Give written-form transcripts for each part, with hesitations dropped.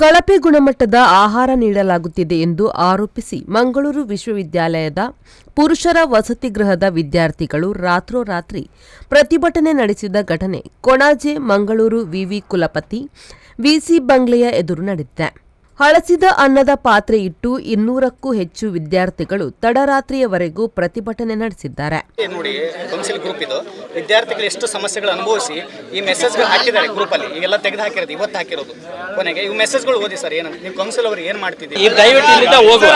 ಕಳಪೆ ಗುಣಮಟ್ಟದ ಆಹಾರ ನೀಡಲಾಗುತ್ತಿದೆ ಎಂದು ಆರೋಪಿಸಿ ಮಂಗಳೂರು ವಿಶ್ವವಿದ್ಯಾಲಯದ ಪುರುಷರ ವಸತಿಗೃಹದ ವಿದ್ಯಾರ್ಥಿಗಳು ರಾತ್ರೋರಾತ್ರಿ ಪ್ರತಿಭಟನೆ ನಡೆಸಿದ ಘಟನೆ ಕೊಣಾಜೆ ಮಂಗಳೂರು ವಿವಿ ಕುಲಪತಿ ವಿಸಿ ಬಂಗ್ಲೆಯ ಎದುರು ನಡೆದಿದೆ. ಹಳಸಿದ ಅನ್ನದ ಪಾತ್ರೆ ಇಟ್ಟು 200ಕ್ಕೂ ಹೆಚ್ಚು ವಿದ್ಯಾರ್ಥಿಗಳು ತಡರಾತ್ರಿಯವರೆಗೂ ಪ್ರತಿಭಟನೆ ನಡೆಸಿದ್ದಾರೆ. ನೋಡಿ, ಕೌನ್ಸಿಲ್ ಗ್ರೂಪ್ ಇದು ವಿದ್ಯಾರ್ಥಿಗಳು ಎಷ್ಟು ಸಮಸ್ಯೆಗಳು ಅನುಭವಿಸಿ ಈ ಮೆಸೇಜ್ಗಳು ಹಾಕಿದ್ದಾರೆ ಗ್ರೂಪಲ್ಲಿ. ಈಗೆಲ್ಲ ತೆಗೆದು ಹಾಕಿರೋದು, ಇವತ್ತು ಹಾಕಿರೋದು. ಕೊನೆಗೆ ಈ ಮೆಸೇಜ್ಗಳು ಓದಿ ಸರ್. ಏನಂತ ನೀವು ಕೌನ್ಸಿಲ್ ಅವರು ಏನು ಮಾಡ್ತಿದ್ದೀರಿ? ದಯವಿಟ್ಟು ಇಲ್ಲಿಂದ ಹೋಗುವ.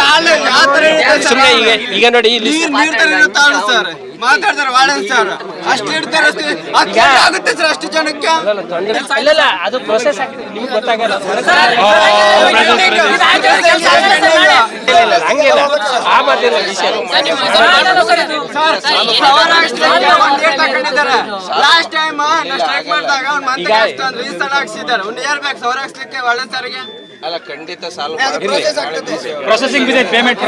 ಈಗ ನೋಡಿ ಮಾತಾಡ್ತಾರೆ ವಾರ್ಡನ್ ಸರ್, ಅಷ್ಟು ಇಡ್ತಾರೆ ಆಗುತ್ತೆ ಸರ್, ಅಷ್ಟು ಜನಕ್ಕೆ ಇಲ್ಲ ಅದು ಪ್ರೊಸೆಸ್ ಆಗ್ತದೆ, ನಿಮ್ಗೆ ಗೊತ್ತಾಗಲ್ಲ. ಹಂಗಿಲ್ಲ, ಆ ಮಾತಿಲ್ಲ ವಿಷಯ. ಲಾಸ್ಟ್ ಟೈಮ್ ಸ್ಟ್ರೈಕ್ ಮಾಡಿದಾಗ ಅವ್ನು ಮಂತ್ರಿ ಅಂದ್ರೆ ಈ ಸಲ ಹಾಕ್ಸಿದ್ದಾರೆ. ಒಂದು ಇಯರ್ ಬ್ಯಾಕ್ ಸೌರ ಹಾಕ್ಸ್ಲಿಕ್ಕೆ ವಾರ್ಡನ್ ಸರ್ಗೆ ಅಲ್ಲ ಖಂಡಿತ ಸಾಲ್ವ್ ಪ್ರೊಸೆಸಿಂಗ್ ಇದೆ, ಪೇಮೆಂಟ್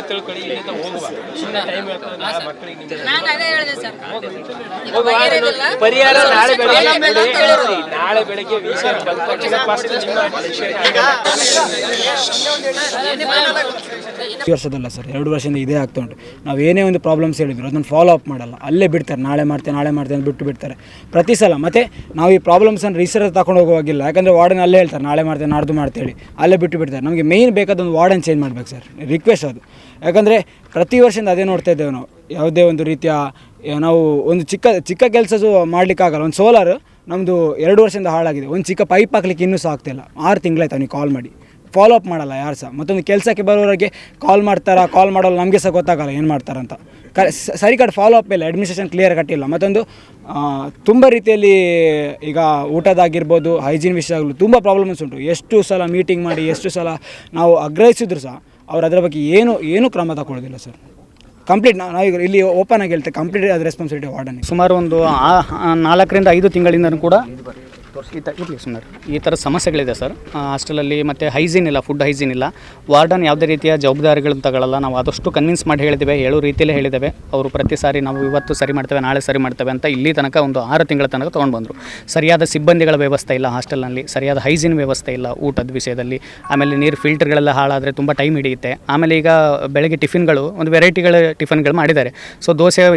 ತಿಳ್ಕೊಳ್ಳಿ. ಇಲ್ಲಿಂದ ಹೋಗುವ ಪರಿಹಾರ ನಾಳೆ ಬೆಳಗ್ಗೆ ವಿಷಯ ಈ ವರ್ಷದಲ್ಲ ಸರ್, 2 ವರ್ಷದಿಂದ ಇದೇ ಆಗ್ತಾ ಉಂಟು. ನಾವು ಏನೇ ಒಂದು ಪ್ರಾಬ್ಲಮ್ಸ್ ಹೇಳಿದ್ರು ಅದನ್ನು ಫಾಲೋ ಅಪ್ ಮಾಡಲ್ಲ, ಅಲ್ಲೇ ಬಿಡ್ತಾರೆ. ನಾಳೆ ಮಾಡ್ತೇನೆ ಅಂತ ಬಿಟ್ಟು ಬಿಡ್ತಾರೆ ಪ್ರತಿ ಸಲ. ಮತ್ತು ನಾವು ಈ ಪ್ರಾಬ್ಲಮ್ಸನ್ನು ರಿಸರ್ಚ್ ತಗೊಂಡು ಹೋಗುವಾಗಿಲ್ಲ, ಯಾಕಂದರೆ ವಾರ್ಡನ್ ಅಲ್ಲೇ ಹೇಳ್ತಾರೆ ನಾಳೆ ಮಾಡ್ತೇನೆ ನಾಡ್ದು ಮಾಡ್ತೇಳಿ, ಅಲ್ಲೇ ಬಿಟ್ಟು ಬಿಡ್ತಾರೆ. ನಮಗೆ ಮೇಯ್ನ್ ಬೇಕಾದೊಂದು ವಾರ್ಡನ್ ಚೇಂಜ್ ಮಾಡಬೇಕು ಸರ್, ರಿಕ್ವೆಸ್ಟ್ ಅದು. ಯಾಕಂದರೆ ಪ್ರತಿ ವರ್ಷದಿಂದ ಅದೇ ನೋಡ್ತಾ ಇದ್ದೇವೆ ನಾವು. ಯಾವುದೇ ಒಂದು ರೀತಿಯ ನಾವು ಒಂದು ಚಿಕ್ಕ ಕೆಲಸ ಮಾಡಲಿಕ್ಕಾಗಲ್ಲ. ಒಂದು ಸೋಲಾರ್ ನಮ್ಮದು 2 ವರ್ಷದಿಂದ ಹಾಳಾಗಿದೆ. ಒಂದು ಚಿಕ್ಕ ಪೈಪ್ ಹಾಕ್ಲಿಕ್ಕೆ ಇನ್ನೂ ಸಹ ಆಗ್ತಿಲ್ಲ. 6 ತಿಂಗಳಾಯ್ತು ಅವನಿಗೆ ಕಾಲ್ ಮಾಡಿ, ಫಾಲೋ ಅಪ್ ಮಾಡಲ್ಲ ಯಾರು ಸಹ. ಮತ್ತೊಂದು ಕೆಲಸಕ್ಕೆ ಬರೋರಿಗೆ ಕಾಲ್ ಮಾಡೋಲ್ಲ, ನಮಗೆ ಸಹ ಗೊತ್ತಾಗಲ್ಲ ಏನು ಮಾಡ್ತಾರಂತ. ಸರಿ ಕಡೆ ಫಾಲೋ ಅಪ್ ಇಲ್ಲ, ಅಡ್ಮಿನಿಸ್ಟ್ರೇಷನ್ ಕ್ಲಿಯರ್ ಕಟ್ಟಿಲ್ಲ. ಮತ್ತೊಂದು ತುಂಬ ರೀತಿಯಲ್ಲಿ ಈಗ ಊಟದಾಗಿರ್ಬೋದು, ಹೈಜೀನ್ ವಿಷಯ ಆಗಲು ತುಂಬ ಪ್ರಾಬ್ಲಮ್ಸ್ ಉಂಟು. ಎಷ್ಟು ಸಲ ಮೀಟಿಂಗ್ ಮಾಡಿ, ಎಷ್ಟು ಸಲ ನಾವು ಆಗ್ರಹಿಸಿದ್ರು ಸಹ ಅವ್ರು ಅದರ ಬಗ್ಗೆ ಏನೂ ಕ್ರಮ ತಗೊಳ್ಳೋದಿಲ್ಲ ಸರ್. ಕಂಪ್ಲೀಟ್ ನಾವೀಗ ಇಲ್ಲಿ ಓಪನ್ ಆಗಿ ಹೇಳ್ತೇವೆ, ಕಂಪ್ಲೀಟ್ ಅದು ರೆಸ್ಪಾನ್ಸಿಬಿಲಿಟಿ ವಾರ್ಡನ್. ಸುಮಾರು ಒಂದು 4 ರಿಂದ 5 ತಿಂಗಳಿಂದ ಕೂಡ ಇರಲಿ ಸುಮಾರು ಈ ಥರ ಸಮಸ್ಯೆಗಳಿದೆ ಸರ್ ಹಾಸ್ಟೆಲಲ್ಲಿ. ಮತ್ತು ಹೈಜೀನ್ ಇಲ್ಲ, ಫುಡ್ ಹೈಜೀನ್ ಇಲ್ಲ. ವಾರ್ಡನ್ ಯಾವುದೇ ರೀತಿಯ ಜವಾಬ್ದಾರಿಗಳನ್ನು ತಗೊಳ್ಳಲ್ಲ. ನಾವು ಆದಷ್ಟು ಕನ್ವಿನ್ಸ್ ಮಾಡಿ ಹೇಳಿದ್ದೇವೆ, ಹೇಳೋ ರೀತಿಯಲ್ಲೇ ಹೇಳಿದ್ದೇವೆ. ಅವರು ಪ್ರತಿ ಸಾರಿ ನಾವು ಇವತ್ತು ಸರಿ ಮಾಡ್ತೇವೆ, ನಾಳೆ ಸರಿ ಮಾಡ್ತೇವೆ ಅಂತ ಇಲ್ಲಿ ತನಕ ಒಂದು 6 ತಿಂಗಳ ತನಕ ತೊಗೊಂಡು ಬಂದರು. ಸರಿಯಾದ ಸಿಬ್ಬಂದಿಗಳ ವ್ಯವಸ್ಥೆ ಇಲ್ಲ ಹಾಸ್ಟೆಲ್ನಲ್ಲಿ, ಸರಿಯಾದ ಹೈಜೀನ್ ವ್ಯವಸ್ಥೆ ಇಲ್ಲ ಊಟದ ವಿಷಯದಲ್ಲಿ. ಆಮೇಲೆ ನೀರು ಫಿಲ್ಟರ್ಗಳೆಲ್ಲ ಹಾಳಾದರೆ ತುಂಬ ಟೈಮ್ ಹಿಡಿಯುತ್ತೆ. ಆಮೇಲೆ ಈಗ ಬೆಳಗ್ಗೆ ಟಿಫಿನ್ಗಳು ಒಂದು ವೆರೈಟಿಗಳ ಟಿಫಿನ್ಗಳು ಮಾಡಿದ್ದಾರೆ. ಸೊ ದೋಸೆ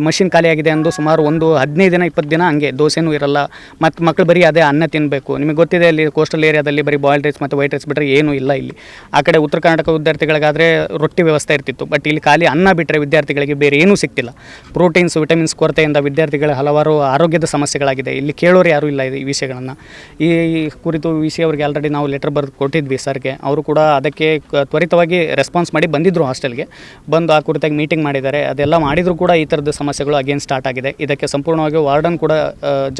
ಮಷಿನ್ ಖಾಲಿಯಾಗಿದೆ ಅಂದು ಸುಮಾರು ಒಂದು 15 ದಿನ 20 ದಿನ ಹಂಗೆ ದೋಸೆನೂ ಇರಲ್ಲ. ಮತ್ತು ಮಕ್ಕಳು ಬರೀ ಅದೇ ಅನ್ನ ತಿನ್ನಬೇಕು. ನಿಮಗೆ ಗೊತ್ತಿದೆ ಅಲ್ಲಿ ಕೋಸ್ಟಲ್ ಏರಿಯಾದಲ್ಲಿ ಬರೀ ಬಾಯ್ಲ್ಡ್ ರೈಸ್ ಮತ್ತು ವೈಟ್ ರೈಸ್ ಬಿಟ್ಟರೆ ಏನೂ ಇಲ್ಲ ಇಲ್ಲಿ. ಆ ಕಡೆ ಉತ್ತರ ಕರ್ನಾಟಕ ವಿದ್ಯಾರ್ಥಿಗಳಿಗಾದರೆ ರೊಟ್ಟಿ ವ್ಯವಸ್ಥೆ ಇರ್ತಿತ್ತು. ಬಟ್ ಇಲ್ಲಿ ಖಾಲಿ ಅನ್ನ ಬಿಟ್ಟರೆ ವಿದ್ಯಾರ್ಥಿಗಳಿಗೆ ಬೇರೆ ಏನೂ ಸಿಗ್ತಿಲ್ಲ. ಪ್ರೋಟೀನ್ಸ್ ವಿಟಮಿನ್ಸ್ ಕೊರತೆಯಿಂದ ವಿದ್ಯಾರ್ಥಿಗಳ ಹಲವಾರು ಆರೋಗ್ಯದ ಸಮಸ್ಯೆಗಳಾಗಿದೆ. ಇಲ್ಲಿ ಕೇಳೋರು ಯಾರೂ ಇಲ್ಲ ಈ ವಿಷಯಗಳನ್ನು. ಈ ಕುರಿತು ವಿಷಯ ಅವರಿಗೆ ಆಲ್ರೆಡಿ ನಾವು ಲೆಟರ್ ಬರೆದು ಕೊಟ್ಟಿದ್ವಿ ಸರ್ಗೆ. ಅವರು ಕೂಡ ಅದಕ್ಕೆ ತ್ವರಿತವಾಗಿ ರೆಸ್ಪಾನ್ಸ್ ಮಾಡಿ ಬಂದಿದ್ದರು ಹಾಸ್ಟೆಲ್ಗೆ. ಬಂದು ಆ ಕುರಿತಾಗಿ ಮೀಟಿಂಗ್ ಮಾಡಿದ್ದಾರೆ. ಅದೆಲ್ಲ ಮಾಡಿದರೂ ಕೂಡ ಈ ಥರದ ಸಮಸ್ಯೆಗಳು ಅಗೇನ್ ಸ್ಟಾರ್ಟ್ ಆಗಿದೆ. ಇದಕ್ಕೆ ಸಂಪೂರ್ಣವಾಗಿ ವಾರ್ಡನ್ ಕೂಡ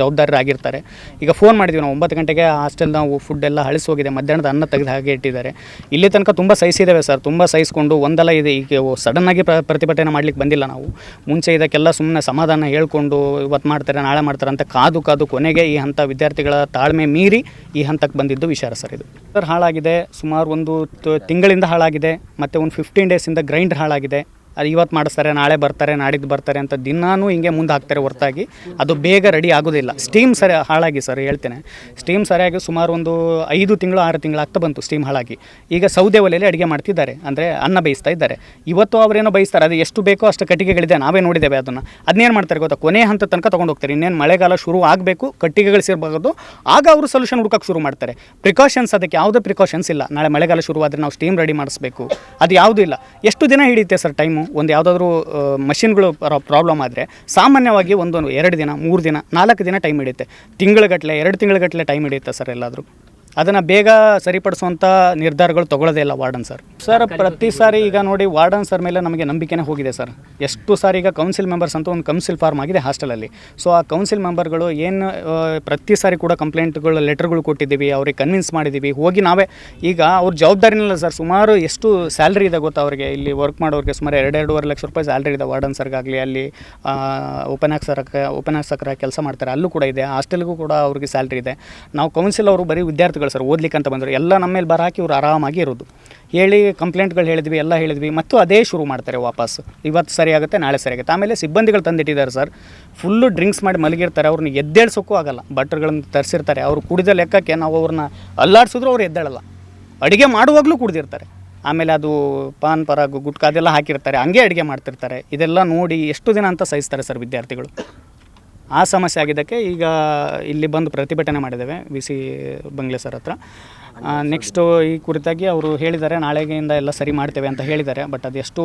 ಜವಾಬ್ದಾರರಾಗಿರ್ತಾರೆ. ಈಗ ಫೋನ್ ಮಾಡಿದ್ವಿ ನಾವು 9 ಗಂಟೆಗೆ ಹಾಸ್ಟೆಲ್ ನಾವು ಫುಡ್ ಎಲ್ಲ ಹಳಿಸಿ ಹೋಗಿದೆ, ಮಧ್ಯಾಹ್ನದ ಅನ್ನ ತೆಗೆದು ಹಾಗೆ ಇಟ್ಟಿದ್ದಾರೆ. ಇಲ್ಲಿ ತನಕ ತುಂಬ ಸಹಿಸಿದ್ದೇವೆ ಸರ್, ತುಂಬ ಸಹಿಸ್ಕೊಂಡು ಒಂದಲ್ಲ ಇದೆ. ಈಗ ಸಡನ್ನಾಗಿ ಪ್ರತಿಭಟನೆ ಮಾಡಲಿಕ್ಕೆ ಬಂದಿಲ್ಲ ನಾವು. ಮುಂಚೆ ಇದಕ್ಕೆಲ್ಲ ಸುಮ್ಮನೆ ಸಮಾಧಾನ ಹೇಳ್ಕೊಂಡು ಇವತ್ತು ಮಾಡ್ತಾರೆ ನಾಳೆ ಮಾಡ್ತಾರೆ ಅಂತ ಕಾದು ಕೊನೆಗೆ ಈ ಹಂತ ವಿದ್ಯಾರ್ಥಿಗಳ ತಾಳ್ಮೆ ಮೀರಿ ಈ ಹಂತಕ್ಕೆ ಬಂದಿದ್ದು ವಿಚಾರ ಸರ್. ಇದು ಸರ್ ಹಾಳಾಗಿದೆ, ಸುಮಾರು ಒಂದು ತಿಂಗಳಿಂದ ಹಾಳಾಗಿದೆ. ಮತ್ತು ಒಂದು 15 ಡೇಸಿಂದ ಗ್ರೈಂಡರ್ ಹಾಳಾಗಿದೆ. ಅದು ಇವತ್ತು ಮಾಡಿಸ್ತಾರೆ, ನಾಳೆ ಬರ್ತಾರೆ, ನಾಡಿದ್ದು ಬರ್ತಾರೆ ಅಂತ ದಿನಾನೂ ಹಿಂಗೆ ಮುಂದೆ ಹಾಕ್ತಾರೆ ಹೊರತಾಗಿ ಅದು ಬೇಗ ರೆಡಿ ಆಗೋದಿಲ್ಲ. ಸ್ಟೀಮ್ ಹಾಳಾಗಿ ಸರ್ ಹೇಳ್ತೇನೆ, ಸ್ಟೀಮ್ ಸರಿಯಾಗಿ ಸುಮಾರು ಒಂದು 5 ತಿಂಗಳು 6 ತಿಂಗಳು ಆಗ್ತಾ ಬಂತು ಸ್ಟೀಮ್ ಹಾಳಾಗಿ. ಈಗ ಸೌದೆ ಒಲೆಯಲ್ಲಿ ಅಡುಗೆ ಮಾಡ್ತಿದ್ದಾರೆ, ಅಂದರೆ ಅನ್ನ ಬೇಯಿಸ್ತಾ ಇದ್ದಾರೆ. ಇವತ್ತು ಅವರೇನೋ ಬೇಯಿಸ್ತಾರೆ, ಅದು ಎಷ್ಟು ಬೇಕೋ ಅಷ್ಟು ಕಟ್ಟಿಗೆಗಳಿದೆ, ನಾವೇ ನೋಡಿದ್ದೇವೆ ಅದನ್ನು. ಅದನ್ನೇನು ಮಾಡ್ತಾರೆ ಗೊತ್ತಾ, ಕೊನೆ ಹಂತ ತನಕ ತೊಗೊಂಡು ಹೋಗ್ತಾರೆ. ಇನ್ನೇನು ಮಳೆಗಾಲ ಶುರು ಆಗಬೇಕು, ಕಟ್ಟಿಗೆಗಳು ಸೇರಬಹುದು, ಆಗ ಅವರು ಸೊಲ್ಯೂಷನ್ ಹುಡುಕಕ್ಕೆ ಶುರು ಮಾಡ್ತಾರೆ. ಪ್ರಿಕಾಷನ್ಸ್ ಅದಕ್ಕೆ ಯಾವುದೇ ಪ್ರಿಕಾಷನ್ಸ್ ಇಲ್ಲ. ನಾಳೆ ಮಳೆಗಾಲ ಶುರುವಾದರೆ ನಾವು ಸ್ಟೀಮ್ ರೆಡಿ ಮಾಡಿಸ್ಬೇಕು, ಅದು ಯಾವುದೂ ಇಲ್ಲ. ಎಷ್ಟು ದಿನ ಹಿಡಿಯುತ್ತೆ ಸರ್ ಟೈಮು? ಒಂದು ಯಾವುದಾದ್ರೂ ಮಷಿನ್ಗಳು ಪ್ರಾಬ್ಲಮ್ ಆದರೆ ಸಾಮಾನ್ಯವಾಗಿ ಒಂದು 2 ದಿನ 3 ದಿನ 4 ದಿನ ಟೈಮ್ ಹಿಡಿಯುತ್ತೆ. ತಿಂಗಳಗಟ್ಟಲೆ 2 ತಿಂಗಳಗಟ್ಟಲೆ ಟೈಮ್ ಹಿಡಿಯುತ್ತೆ ಸರ್ ಎಲ್ಲಾದರೂ. ಅದನ್ನು ಬೇಗ ಸರಿಪಡಿಸುವಂಥ ನಿರ್ಧಾರಗಳು ತೊಗೊಳ್ಳೋದೇ ಇಲ್ಲ ವಾರ್ಡನ್ ಸರ್ ಪ್ರತಿ ಸಾರಿ ಈಗ ನೋಡಿ ವಾರ್ಡನ್ ಸರ್ ಮೇಲೆ ನಮಗೆ ನಂಬಿಕೆನೇ ಹೋಗಿದೆ ಸರ್. ಎಷ್ಟು ಸಾರಿ ಈಗ ಕೌನ್ಸಿಲ್ ಮೆಂಬರ್ಸ್ ಅಂತ ಒಂದು ಕೌನ್ಸಿಲ್ ಫಾರ್ಮ್ ಆಗಿದೆ ಹಾಸ್ಟೆಲಲ್ಲಿ. ಸೊ ಆ ಕೌನ್ಸಿಲ್ ಮೆಂಬರ್ಗಳು ಏನು ಪ್ರತಿ ಸಾರಿ ಕೂಡ ಸುಮಾರು ಲೆಟರ್ಗಳು ಕೊಟ್ಟಿದ್ದೀವಿ, ಅವ್ರಿಗೆ ಕನ್ವಿನ್ಸ್ ಮಾಡಿದ್ದೀವಿ. ಹೋಗಿ ನಾವೇ ಈಗ ಅವ್ರ ಜವಾಬ್ದಾರಿನಿಲ್ಲ ಸರ್. ಸುಮಾರು ಎಷ್ಟು ಸ್ಯಾಲ್ರಿ ಇದೆ ಗೊತ್ತಾ ಅವ್ರಿಗೆ, ಇಲ್ಲಿ ವರ್ಕ್ ಮಾಡೋರಿಗೆ ಸುಮಾರು 2-2.5 ಲಕ್ಷ ರೂಪಾಯಿ ಸ್ಯಾಲ್ರಿ ಇದೆ ವಾರ್ಡನ್ ಸರ್ಗಾಗಲಿ, ಅಲ್ಲಿ ಉಪನ್ಯಾಸಕರ ಕೆಲಸ ಮಾಡ್ತಾರೆ ಅಲ್ಲೂ ಕೂಡ ಇದೆ, ಹಾಸ್ಟೆಲ್ಗೂ ಕೂಡ ಅವ್ರಿಗೆ ಸ್ಯಾಲ್ರಿ ಇದೆ. ನಾವು ಕೌನ್ಸಿಲ್ ಅವರು ಬರೀ ವಿದ್ಯಾರ್ಥಿಗಳು ಸರ್, ಓದ್ಲಿಕ್ಕೆ ಅಂತ ಬಂದರು, ಎಲ್ಲ ನಮ್ಮ ಮೇಲೆ ಬರ ಹಾಕಿ ಇವರು ಆರಾಮಾಗಿ ಇರೋದು. ಹೇಳಿ ಕಂಪ್ಲೇಂಟ್ಗಳು ಹೇಳಿದ್ವಿ, ಎಲ್ಲ ಹೇಳಿದ್ವಿ, ಮತ್ತು ಅದೇ ಶುರು ಮಾಡ್ತಾರೆ ವಾಪಸ್. ಇವತ್ತು ಸರಿ ಆಗುತ್ತೆ, ನಾಳೆ ಸರಿ ಆಗುತ್ತೆ. ಆಮೇಲೆ ಸಿಬ್ಬಂದಿಗಳು ತಂದಿಟ್ಟಿದ್ದಾರೆ ಸರ್, ಫುಲ್ಲು ಡ್ರಿಂಕ್ಸ್ ಮಾಡಿ ಮಲಗಿರ್ತಾರೆ, ಅವ್ರನ್ನ ಎದ್ದೇಳ್ಸೋಕ್ಕೂ ಆಗಲ್ಲ. ಭಟ್ರುಗಳನ್ನು ತರಿಸಿರ್ತಾರೆ, ಅವರು ಕುಡಿದ ಲೆಕ್ಕಕ್ಕೆ ನಾವು ಅವ್ರನ್ನ ಅಲ್ಲಾಡಿಸಿದ್ರು ಅವ್ರು ಎದ್ದೇಳಲ್ಲ. ಅಡುಗೆ ಮಾಡುವಾಗಲೂ ಕುಡಿದಿರ್ತಾರೆ. ಆಮೇಲೆ ಅದು ಪಾನ್ ಪರಾಗು ಗುಟ್ಕಾ ಅದೆಲ್ಲ ಹಾಕಿರ್ತಾರೆ, ಹಂಗೆ ಅಡುಗೆ ಮಾಡ್ತಿರ್ತಾರೆ. ಇದೆಲ್ಲ ನೋಡಿ ಎಷ್ಟು ದಿನ ಅಂತ ಸಹಿಸ್ತಾರೆ ಸರ್ ವಿದ್ಯಾರ್ಥಿಗಳು. ಆ ಸಮಸ್ಯೆ ಆಗಿದ್ದಕ್ಕೆ ಈಗ ಇಲ್ಲಿ ಬಂದು ಪ್ರತಿಭಟನೆ ಮಾಡಿದ್ದೇವೆ ವಿ ಸಿ ಬಂಗ್ಲೆ ಸರ್ ಹತ್ರ. ನೆಕ್ಸ್ಟು ಈ ಕುರಿತಾಗಿ ಅವರು ಹೇಳಿದ್ದಾರೆ ನಾಳೆಗೆಯಿಂದ ಎಲ್ಲ ಸರಿ ಮಾಡ್ತೇವೆ ಅಂತ ಹೇಳಿದ್ದಾರೆ. ಬಟ್ ಅದು ಎಷ್ಟು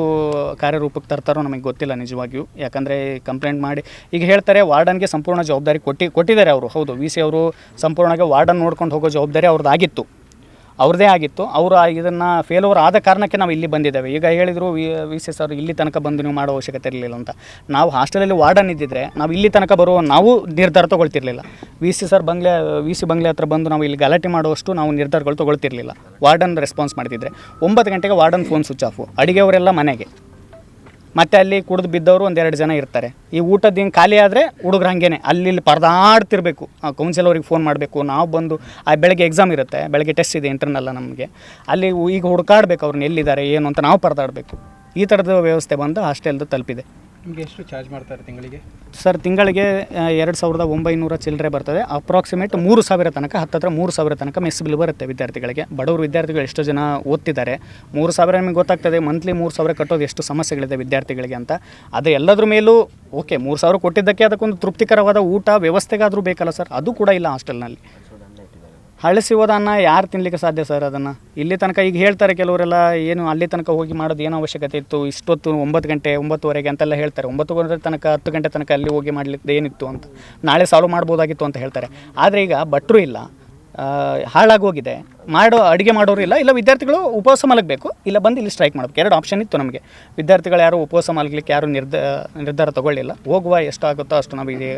ಕಾರ್ಯರೂಪಕ್ಕೆ ತರ್ತಾರೋ ನಮಗೆ ಗೊತ್ತಿಲ್ಲ ನಿಜವಾಗಿಯೂ. ಯಾಕಂದರೆ ಕಂಪ್ಲೇಂಟ್ ಮಾಡಿ ಈಗ ಹೇಳ್ತಾರೆ ವಾರ್ಡನ್ಗೆ ಸಂಪೂರ್ಣ ಜವಾಬ್ದಾರಿ ಕೊಟ್ಟಿದ್ದಾರೆ ಅವರು. ಹೌದು, ವಿ ಸಿ ಅವರು ಸಂಪೂರ್ಣವಾಗಿ ವಾರ್ಡನ್ ನೋಡ್ಕೊಂಡು ಹೋಗೋ ಜವಾಬ್ದಾರಿ ಅವ್ರದ್ದೇ ಆಗಿತ್ತು. ಅವರು ಇದನ್ನು ಫೇಲ್ಯೂರ್ ಆದ ಕಾರಣಕ್ಕೆ ನಾವು ಇಲ್ಲಿ ಬಂದಿದ್ದೇವೆ. ಈಗ ಹೇಳಿದರು ವಿ ಸಿ ಸರ್ ಇಲ್ಲಿ ತನಕ ಬಂದು ನೀವು ಮಾಡೋ ಅವಶ್ಯಕತೆ ಇರಲಿಲ್ಲ ಅಂತ. ನಾವು ಹಾಸ್ಟೆಲಲ್ಲಿ ವಾರ್ಡನ್ ಇದ್ದಿದ್ದರೆ ನಾವು ಇಲ್ಲಿ ತನಕ ಬರುವ ನಾವು ನಿರ್ಧಾರ ತೊಗೊಳ್ತಿರ್ಲಿಲ್ಲ. ವಿ ಸಿ ಬಂಗ್ಲೆ ಹತ್ರ ಬಂದು ನಾವು ಇಲ್ಲಿ ಗಲಾಟೆ ಮಾಡುವಷ್ಟು ನಾವು ನಿರ್ಧಾರಗಳು ತೊಗೊಳ್ತಿರ್ಲಿಲ್ಲ. ವಾರ್ಡನ್ ರೆಸ್ಪಾನ್ಸ್ ಮಾಡ್ತಿದ್ರೆ 9 ಗಂಟೆಗೆ ವಾರ್ಡನ್ ಫೋನ್ ಸ್ವಿಚ್ ಆಫು, ಅಡುಗೆಯವರೆಲ್ಲ ಮನೆಗೆ, ಮತ್ತು ಅಲ್ಲಿ ಕುಡಿದು ಬಿದ್ದವರು 1-2 ಜನ ಇರ್ತಾರೆ. ಈ ಊಟದ ಹಿಂಗೆ ಖಾಲಿ ಆದರೆ ಹುಡುಗರು ಹಾಗೇನೆ ಅಲ್ಲಿ ಪರದಾಡ್ತಿರ್ಬೇಕು, ಕೌನ್ಸಿಲ್ ಅವ್ರಿಗೆ ಫೋನ್ ಮಾಡಬೇಕು. ನಾವು ಬಂದು ಬೆಳಗ್ಗೆ ಎಕ್ಸಾಮ್ ಇರುತ್ತೆ, ಬೆಳಗ್ಗೆ ಟೆಸ್ಟ್ ಇದೆ ಇಂಟರ್ನಲ್ಲ ನಮಗೆ, ಅಲ್ಲಿ ಈಗ ಹುಡುಕಾಡ್ಬೇಕು ಅವ್ರನ್ನ ಎಲ್ಲಿದ್ದಾರೆ ಏನು ಅಂತ ನಾವು ಪರದಾಡಬೇಕು. ಈ ಥರದ ವ್ಯವಸ್ಥೆ ಬಂದು ಹಾಸ್ಟೆಲ್ದು ತಲುಪಿದೆ. ನಿಮಗೆ ಎಷ್ಟು ಚಾರ್ಜ್ ಮಾಡ್ತಾರೆ ತಿಂಗಳಿಗೆ? ಸರ್ ತಿಂಗಳಿಗೆ 2,900 ಚಿಲ್ಲರೆ ಬರ್ತದೆ. ಅಪ್ರಾಕ್ಸಿಮೇಟ್ 3,000 ತನಕ, ಹತ್ತತ್ರ 3,000 ತನಕ ಮೆಸ್ ಬಿಲ್ ಬರುತ್ತೆ ವಿದ್ಯಾರ್ಥಿಗಳಿಗೆ. ಬಡವರು ವಿದ್ಯಾರ್ಥಿಗಳು ಎಷ್ಟೋ ಜನ ಓದ್ತಿದ್ದಾರೆ. 3,000 ನಿಮಗೆ ಗೊತ್ತಾಗ್ತದೆ, ಮಂತ್ಲಿ 3,000 ಕಟ್ಟೋದು ಎಷ್ಟು ಸಮಸ್ಯೆಗಳಿದೆ ವಿದ್ಯಾರ್ಥಿಗಳಿಗೆ ಅಂತ. ಅದು ಎಲ್ಲದ್ರ ಮೇಲೂ ಓಕೆ, 3,000 ಕೊಟ್ಟಿದ್ದಕ್ಕೆ ಅದಕ್ಕೊಂದು ತೃಪ್ತಿಕರವಾದ ಊಟ ವ್ಯವಸ್ಥೆಗಾದರೂ ಬೇಕಲ್ಲ ಸರ್, ಅದು ಕೂಡ ಇಲ್ಲ ಹಾಸ್ಟೆಲ್ನಲ್ಲಿ. ಹಳಸಿ ಹೋದನ್ನ ಯಾರು ತಿನ್ನಲಿಕ್ಕೆ ಸಾಧ್ಯ ಸರ್ ಅದನ್ನು? ಇಲ್ಲಿ ತನಕ ಈಗ ಹೇಳ್ತಾರೆ ಕೆಲವರೆಲ್ಲ, ಏನು ಅಲ್ಲಿ ತನಕ ಹೋಗಿ ಮಾಡೋದು ಏನೋ ಅವಶ್ಯಕತೆ ಇತ್ತು, ಇಷ್ಟೊತ್ತು 9 ಗಂಟೆ 9:30 ಅಂತೆಲ್ಲ ಹೇಳ್ತಾರೆ. 9 ತನಕ 10 ಗಂಟೆ ತನಕ ಅಲ್ಲಿ ಹೋಗಿ ಮಾಡಲಿಕ್ಕೆ ಏನಿತ್ತು ಅಂತ, ನಾಳೆ ಸಾಲ್ವ್ ಮಾಡ್ಬೋದಾಗಿತ್ತು ಅಂತ ಹೇಳ್ತಾರೆ. ಆದರೆ ಈಗ ಭಟ್ರು ಇಲ್ಲ, ಹಾಳಾಗೋಗಿದೆ, ಅಡುಗೆ ಮಾಡೋರು ಇಲ್ಲ ವಿದ್ಯಾರ್ಥಿಗಳು ಉಪವಾಸ ಮಲಗಬೇಕು, ಇಲ್ಲ ಬಂದು ಇಲ್ಲಿ ಸ್ಟ್ರೈಕ್ ಮಾಡಬೇಕು. 2 ಆಪ್ಷನ್ ಇತ್ತು ನಮಗೆ. ವಿದ್ಯಾರ್ಥಿಗಳು ಯಾರು ಉಪವಾಸ ಮಲಗಲಿಕ್ಕೆ ಯಾರು ನಿರ್ಧಾರ ತೊಗೊಳ್ಳಿಲ್ಲ. ಹೋಗುವ ಎಷ್ಟಾಗುತ್ತೋ ಅಷ್ಟು ನಾವು ಇಲ್ಲಿ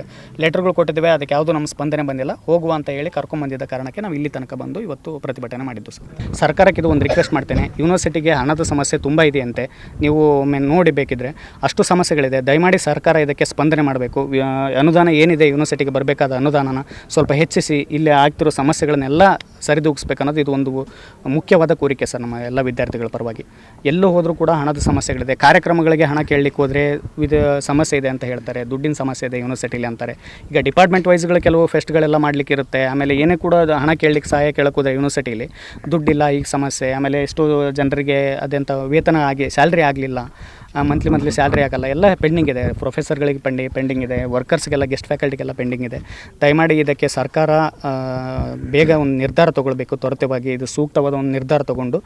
ಲೆಟರ್ಗಳು ಕೊಟ್ಟಿದ್ದೇವೆ, ಅದಕ್ಕೆ ಯಾವುದೂ ನಮ್ಮ ಸ್ಪಂದನೆ ಬಂದಿಲ್ಲ. ಹೋಗುವ ಅಂತ ಹೇಳಿ ಕರ್ಕೊಂಡ್ಬಂದಿದ್ದ ಕಾರಣಕ್ಕೆ ನಾವು ಇಲ್ಲಿ ತನಕ ಬಂದು ಇವತ್ತು ಪ್ರತಿಭಟನೆ ಮಾಡಿದ್ದು ಸರ್. ಸರ್ಕಾರಕ್ಕೆ ಇದು ಒಂದು ರಿಕ್ವೆಸ್ಟ್ ಮಾಡ್ತೇನೆ, ಯೂನಿವರ್ಸಿಟಿಗೆ ಹಣದ ಸಮಸ್ಯೆ ತುಂಬ ಇದೆಯಂತೆ, ನೀವು ಒಮ್ಮೆ ನೋಡಿ ಬೇಕಿದ್ರೆ ಅಷ್ಟು ಸಮಸ್ಯೆಗಳಿದೆ. ದಯಮಾಡಿ ಸರ್ಕಾರ ಇದಕ್ಕೆ ಸ್ಪಂದನೆ ಮಾಡಬೇಕು. ಅನುದಾನ ಏನಿದೆ ಯೂನಿವರ್ಸಿಟಿಗೆ ಬರಬೇಕಾದ ಅನುದಾನನ ಸ್ವಲ್ಪ ಹೆಚ್ಚಿಸಿ ಇಲ್ಲಿ ಆಗ್ತಿರೋ ಸಮಸ್ಯೆಗಳನ್ನೆಲ್ಲ ಸರಿದೂಗಿಸ್ಬೇಕನ್ನೋದು ಇದು ಒಂದು ಮುಖ್ಯವಾದ ಕೋರಿಕೆ ಸರ್ ನಮ್ಮ ಎಲ್ಲ ವಿದ್ಯಾರ್ಥಿಗಳ ಪರವಾಗಿ. ಎಲ್ಲೂ ಹೋದರೂ ಕೂಡ ಹಣದ ಸಮಸ್ಯೆಗಳಿದೆ. ಕಾರ್ಯಕ್ರಮಗಳಿಗೆ ಹಣ ಕೇಳಲಿಕ್ಕೆ ಹೋದರೆ ಸಮಸ್ಯೆ ಇದೆ ಅಂತ ಹೇಳ್ತಾರೆ, ದುಡ್ಡಿನ ಸಮಸ್ಯೆ ಇದೆ ಯೂನಿವರ್ಸಿಟಿಲಿ ಅಂತಾರೆ. ಈಗ ಡಿಪಾರ್ಟ್ಮೆಂಟ್ ವೈಸ್ಗಳು ಕೆಲವು ಫೆಸ್ಟ್ಗಳೆಲ್ಲ ಮಾಡಲಿಕ್ಕೆ ಇರುತ್ತೆ. ಆಮೇಲೆ ಏನೇ ಕೂಡ ಹಣ ಕೇಳಲಿಕ್ಕೆ ಸಹಾಯ ಕೇಳಕ್ಕೆ ಹೋದರೆ ಯೂನಿವರ್ಸಿಟಿಲಿ ದುಡ್ಡಿಲ್ಲ, ಈಗ ಸಮಸ್ಯೆ. ಆಮೇಲೆ ಎಷ್ಟೋ ಜನರಿಗೆ ಅದೆಂಥ ವೇತನ ಸ್ಯಾಲ್ರಿ ಆಗಲಿಲ್ಲ, ಮಂತ್ಲಿ ಸ್ಯಾಲ್ರಿ ಆಗಲ್ಲ, ಎಲ್ಲ ಪೆಂಡಿಂಗ್ ಇದೆ. ಪ್ರೊಫೆಸರ್ಗಳಿಗೆ ಪೆಂಡಿಂಗ್ ಇದೆ, ವರ್ಕರ್ಸ್ಗೆಲ್ಲ ಗೆಸ್ಟ್ ಫ್ಯಾಕಲ್ಟಿಗೆಲ್ಲ ಪೆಂಡಿಂಗ್ ಇದೆ. ದಯಮಾಡಿ ಇದಕ್ಕೆ ಸರ್ಕಾರ ಬೇಗ ಒಂದು ನಿರ್ಧಾರ ತೊಗೊಳ್ಬೇಕು ತ್ವರಿತವಾಗಿ. ಇದು ಸೂಕ್ತವಾದ ಒಂದು ನಿರ್ಧಾರ ತೊಗೊಂಡು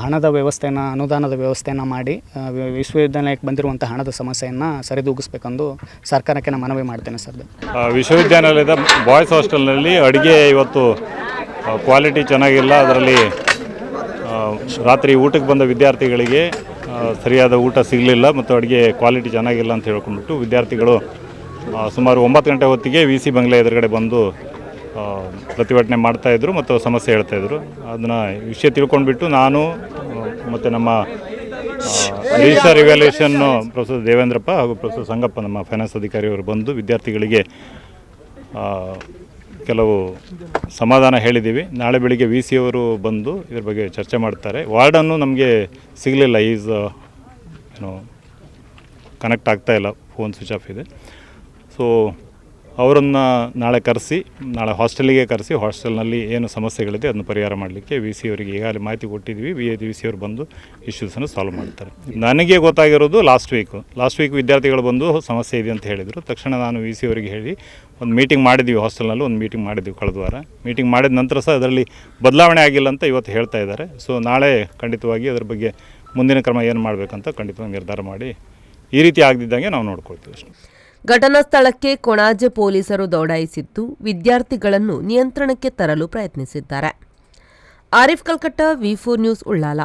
ಹಣದ ವ್ಯವಸ್ಥೆಯನ್ನು, ಅನುದಾನದ ವ್ಯವಸ್ಥೆಯನ್ನು ಮಾಡಿ ವಿಶ್ವವಿದ್ಯಾಲಯಕ್ಕೆ ಬಂದಿರುವಂಥ ಹಣದ ಸಮಸ್ಯೆಯನ್ನು ಸರಿದೂಗಿಸ್ಬೇಕೆಂದು ಸರ್ಕಾರಕ್ಕೆ ನಾನು ಮನವಿ ಮಾಡ್ತೇನೆ ಸರ್. ವಿಶ್ವವಿದ್ಯಾನಿಲಯದ ಬಾಯ್ಸ್ ಹಾಸ್ಟೆಲ್ನಲ್ಲಿ ಅಡುಗೆ ಇವತ್ತು ಕ್ವಾಲಿಟಿ ಚೆನ್ನಾಗಿಲ್ಲ. ಅದರಲ್ಲಿ ರಾತ್ರಿ ಊಟಕ್ಕೆ ಬಂದ ವಿದ್ಯಾರ್ಥಿಗಳಿಗೆ ಸರಿಯಾದ ಊಟ ಸಿಗಲಿಲ್ಲ ಮತ್ತು ಅಡುಗೆ ಕ್ವಾಲಿಟಿ ಚೆನ್ನಾಗಿಲ್ಲ ಅಂತ ಹೇಳ್ಕೊಂಡ್ಬಿಟ್ಟು ವಿದ್ಯಾರ್ಥಿಗಳು ಸುಮಾರು 9 ಗಂಟೆ ಹೊತ್ತಿಗೆ ವಿ ಸಿ ಬಂಗ್ಲೆ ಎದುರುಗಡೆ ಬಂದು ಪ್ರತಿಭಟನೆ ಮಾಡ್ತಾಯಿದ್ರು ಮತ್ತು ಸಮಸ್ಯೆ ಹೇಳ್ತಾಯಿದ್ರು. ಅದನ್ನು ವಿಷಯ ತಿಳ್ಕೊಂಡ್ಬಿಟ್ಟು ನಾನು ಮತ್ತು ನಮ್ಮ ರಿಜಿಸ್ಟರ್ ಇವ್ಯಾಲ್ಯೂಯೇಷನ್ನು ಪ್ರೊಫೆಸರ್ ದೇವೇಂದ್ರಪ್ಪ ಹಾಗೂ ಪ್ರೊಫೆಸರ್ ಸಂಗಪ್ಪ ನಮ್ಮ ಫೈನಾನ್ಸ್ ಅಧಿಕಾರಿಯವರು ಬಂದು ವಿದ್ಯಾರ್ಥಿಗಳಿಗೆ ಕೆಲವು ಸಮಾಧಾನ ಹೇಳಿದ್ದೀವಿ. ನಾಳೆ ಬೆಳಿಗ್ಗೆ ವಿ ಸಿ ಅವರು ಬಂದು ಇದ್ರ ಬಗ್ಗೆ ಚರ್ಚೆ ಮಾಡ್ತಾರೆ. ವಾರ್ಡನ್ನು ನಮಗೆ ಸಿಗಲಿಲ್ಲ, ಏನು ಕನೆಕ್ಟ್ ಆಗ್ತಾಯಿಲ್ಲ, ಫೋನ್ ಸ್ವಿಚ್ ಆಫ್ ಇದೆ. ಸೊ ಅವರನ್ನು ನಾಳೆ ಹಾಸ್ಟೆಲಿಗೆ ಕರೆಸಿ ಹಾಸ್ಟೆಲ್ನಲ್ಲಿ ಏನು ಸಮಸ್ಯೆಗಳಿದೆ ಅದನ್ನು ಪರಿಹಾರ ಮಾಡಲಿಕ್ಕೆ ವಿ ಸಿ ಅವರಿಗೆ ಈಗಾಗಲೇ ಮಾಹಿತಿ ಕೊಟ್ಟಿದ್ವಿ. ವಿ ಸಿ ಅವರು ಬಂದು ಇಶ್ಯೂಸನ್ನು ಸಾಲ್ವ್ ಮಾಡ್ತಾರೆ. ನನಗೆ ಗೊತ್ತಾಗಿರೋದು ಲಾಸ್ಟ್ ವೀಕ್ ವಿದ್ಯಾರ್ಥಿಗಳು ಬಂದು ಸಮಸ್ಯೆ ಇದೆ ಅಂತ ಹೇಳಿದರು. ತಕ್ಷಣ ನಾನು ವಿ ಸಿ ಅವರಿಗೆ ಹೇಳಿ ಒಂದು ಮೀಟಿಂಗ್ ಮಾಡಿದ್ವಿ, ಹಾಸ್ಟೆಲ್ನಲ್ಲಿ ಒಂದು ಮೀಟಿಂಗ್ ಮಾಡಿದ್ವಿ ಕಳೆದ ವಾರ. ಮೀಟಿಂಗ್ ಮಾಡಿದ ನಂತರ ಸಹ ಅದರಲ್ಲಿ ಬದಲಾವಣೆ ಆಗಿಲ್ಲ ಅಂತ ಇವತ್ತು ಹೇಳ್ತಾ ಇದ್ದಾರೆ. ಸೊ ನಾಳೆ ಖಂಡಿತವಾಗಿ ಅದರ ಬಗ್ಗೆ ಮುಂದಿನ ಕ್ರಮ ಏನು ಮಾಡಬೇಕಂತ ಖಂಡಿತವಾಗಿ ನಿರ್ಧಾರ ಮಾಡಿ ಈ ರೀತಿ ಆಗದಿದ್ದಂಗೆ ನಾವು ನೋಡ್ಕೊಳ್ತೀವಿ ಅಷ್ಟೇ. ಘಟನಾ ಸ್ಥಳಕ್ಕೆ ಕೊಣಾಜೆ ಪೊಲೀಸರು ದೌಡಾಯಿಸಿದ್ದು ವಿದ್ಯಾರ್ಥಿಗಳನ್ನು ನಿಯಂತ್ರಣಕ್ಕೆ ತರಲು ಪ್ರಯತ್ನಿಸಿದ್ದಾರೆ. ಆರಿಫ್ ಕಲ್ಕಟ್ಟ, ವಿ4 ನ್ಯೂಸ್, ಉಳ್ಳಾಲ.